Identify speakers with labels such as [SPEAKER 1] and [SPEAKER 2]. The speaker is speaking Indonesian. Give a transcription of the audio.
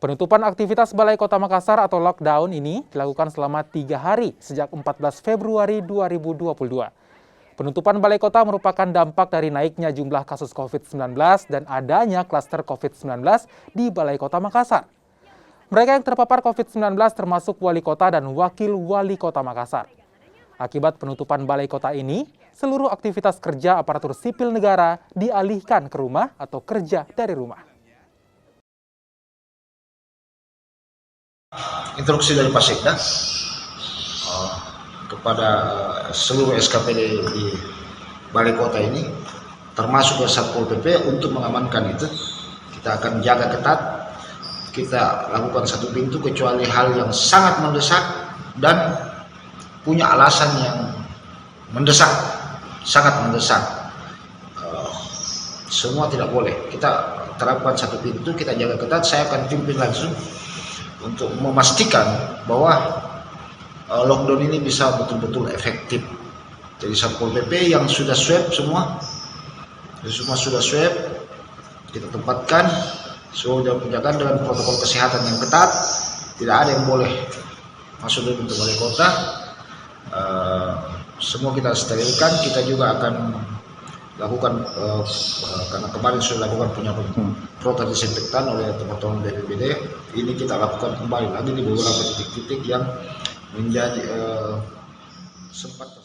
[SPEAKER 1] Penutupan aktivitas Balai Kota Makassar atau lockdown ini dilakukan selama 3 hari sejak 14 Februari 2022. Penutupan Balai Kota merupakan dampak dari naiknya jumlah kasus COVID-19 dan adanya klaster COVID-19 di Balai Kota Makassar. Mereka yang terpapar COVID-19 termasuk Wali Kota dan Wakil Wali Kota Makassar. Akibat penutupan Balai Kota ini, seluruh aktivitas kerja aparatur sipil negara dialihkan ke rumah atau kerja dari rumah.
[SPEAKER 2] Instruksi dari Pak Sekda kepada seluruh SKPD di Balai Kota ini, termasuk Satpol PP, untuk mengamankan itu. Kita akan jaga ketat, kita lakukan satu pintu kecuali hal yang sangat mendesak dan punya alasan yang mendesak, sangat mendesak. Semua tidak boleh. Kita terapkan satu pintu, kita jaga ketat. Saya akan pimpin langsung untuk memastikan bahwa lockdown ini bisa betul-betul efektif. Jadi Satpol PP yang sudah swab semua sudah swab, kita tempatkan sesuai dengan penjagaan dengan protokol kesehatan yang ketat. Tidak ada yang boleh masuk dari pintu Balai Kota. Semua kita sterilkan. Kita juga akan lakukan karena kemarin sudah lakukan penyemprotan disinfektan oleh teman-teman BPBD. Ini kita lakukan kembali lagi di beberapa titik-titik yang menjadi sempat